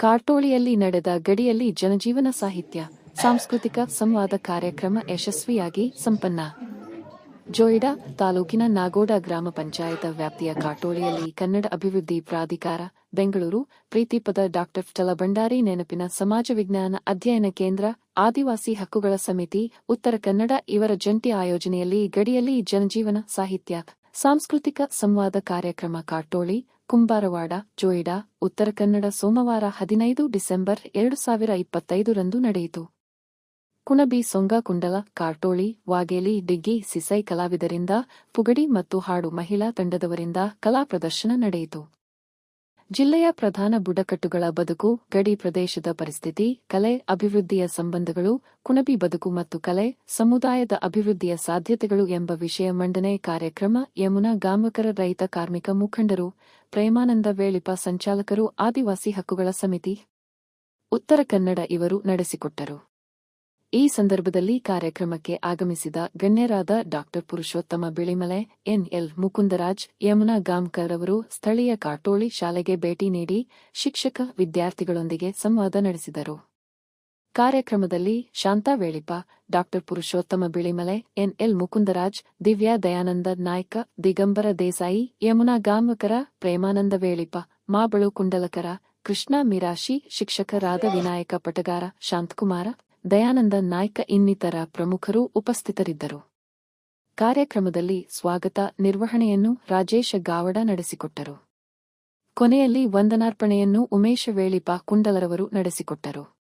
ಕಾಟೋಳಿಯಲ್ಲಿ ನಡೆದ ಗಡಿಯಲ್ಲಿ ಜನಜೀವನ ಸಾಹಿತ್ಯ, ಸಾಂಸ್ಕೃತಿಕ ಸಂವಾದ ಕಾರ್ಯಕ್ರಮ ಯಶಸ್ವಿಯಾಗಿ ಸಂಪನ್ನ. ಜೋಯಿಡಾ ತಾಲೂಕಿನ ನಾಗೋಡ ಗ್ರಾಮ ಪಂಚಾಯತ ವ್ಯಾಪ್ತಿಯ ಕಾಟೋಳಿಯಲ್ಲಿ ಕನ್ನಡ ಅಭಿವೃದ್ಧಿ ಪ್ರಾಧಿಕಾರ, ಬೆಂಗಳೂರು, ಪ್ರೀತಿಪದ ಡಾ. ವಿಠ್ಠಲ ಭಂಡಾರಿ ನೆನಪಿನ ಸಮಾಜ ವಿಜ್ಞಾನ ಅಧ್ಯಯನ ಕೇಂದ್ರ, ಆದಿವಾಸಿ ಹಕ್ಕುಗಳ ಸಮಿತಿ, ಉತ್ತರ ಕನ್ನಡ ಇವರ ಜಂಟಿ ಆಯೋಜನೆಯಲ್ಲಿ ಗಡಿಯಲ್ಲಿ ಜನಜೀವನ ಸಾಹಿತ್ಯ, ಸಾಂಸ್ಕೃತಿಕ ಸಂವಾದ ಕಾರ್ಯಕ್ರಮ ಕಾಟೋಳಿ, ಕುಂಬಾರವಾಡ, ಜೋಯಿಡಾ, ಉತ್ತರ ಕನ್ನಡ ಸೋಮವಾರ 15 ಡಿಸೆಂಬರ್ 2025 ನಡೆಯಿತು. ಕುಣಬಿ ಸೊಂಗ ಕುಂಡಲ, ಕಾಟೋಳಿ, ವಾಗೇಲಿ, ಡಿಗ್ಗಿ, ಸಿಸೈ ಕಲಾವಿದರಿಂದ ಪುಗಡಿ ಮತ್ತು ಹಾಡು ಮಹಿಳಾ ತಂಡದವರಿಂದ ಕಲಾ ಪ್ರದರ್ಶನ ನಡೆಯಿತು. ಜಿಲ್ಲೆಯ ಪ್ರಧಾನ ಬುಡಕಟ್ಟುಗಳ ಬದುಕು, ಗಡಿ ಪ್ರದೇಶದ ಪರಿಸ್ಥಿತಿ, ಕಲೆ, ಅಭಿವೃದ್ಧಿಯ ಸಂಬಂಧಗಳು, ಕುಣಬಿ ಬದುಕು ಮತ್ತು ಕಲೆ, ಸಮುದಾಯದ ಅಭಿವೃದ್ಧಿಯ ಸಾಧ್ಯತೆಗಳು ಎಂಬ ವಿಷಯ ಮಂಡನೆ ಕಾರ್ಯಕ್ರಮ ಯಮುನಾ ಗಾಂವಕರ ರೈತ ಕಾರ್ಮಿಕ ಮುಖಂಡರು, ಪ್ರೇಮಾನಂದ ವೇಳಿಪ ಸಂಚಾಲಕರು, ಆದಿವಾಸಿ ಹಕ್ಕುಗಳ ಸಮಿತಿ, ಉತ್ತರ ಕನ್ನಡ ಇವರು ನಡೆಸಿಕೊಟ್ಟರು. ಈ ಸಂದರ್ಭದಲ್ಲಿ ಕಾರ್ಯಕ್ರಮಕ್ಕೆ ಆಗಮಿಸಿದ ಗಣ್ಯರಾದ ಡಾ. ಪುರುಷೋತ್ತಮ ಬಿಳಿಮಲೆ, ಎನ್.ಎಲ್. ಮುಕುಂದರಾಜ್, ಯಮುನಾ ಗಾಂವ್ಕರ್ ಅವರು ಸ್ಥಳೀಯ ಕಾಟೋಳಿ ಶಾಲೆಗೆ ಭೇಟಿ ನೀಡಿ ಶಿಕ್ಷಕ, ವಿದ್ಯಾರ್ಥಿಗಳೊಂದಿಗೆ ಸಂವಾದ ನಡೆಸಿದರು. ಕಾರ್ಯಕ್ರಮದಲ್ಲಿ ಶಾಂತಾ ವೇಳಿಪ, ಡಾ. ಪುರುಷೋತ್ತಮ ಬಿಳಿಮಲೆ, ಎನ್.ಎಲ್. ಮುಕುಂದರಾಜ್, ದಿವ್ಯಾ ದಯಾನಂದ ನಾಯ್ಕ, ದಿಗಂಬರ ದೇಸಾಯಿ, ಯಮುನಾ ಗಾಂವ್ಕರ, ಪ್ರೇಮಾನಂದ ವೇಳಿಪ, ಮಾಬಳು ಕುಂಡಲಕರ, ಕೃಷ್ಣ ಮಿರಾಶಿ, ಶಿಕ್ಷಕರಾದ ವಿನಾಯಕ ಪಟಗಾರ, ಶಾಂತಕುಮಾರ, ದಯಾನಂದ ನಾಯ್ಕ ಇನ್ನಿತರ ಪ್ರಮುಖರು ಉಪಸ್ಥಿತರಿದ್ದರು. ಕಾರ್ಯಕ್ರಮದಲ್ಲಿ ಸ್ವಾಗತ ನಿರ್ವಹಣೆಯನ್ನು ರಾಜೇಶ ಗಾವಡ ನಡೆಸಿಕೊಟ್ಟರು. ಕೊನೆಯಲ್ಲಿ ವಂದನಾರ್ಪಣೆಯನ್ನು ಉಮೇಶ ವೇಳಿಪ ಕುಂಡಲರವರು ನಡೆಸಿಕೊಟ್ಟರು.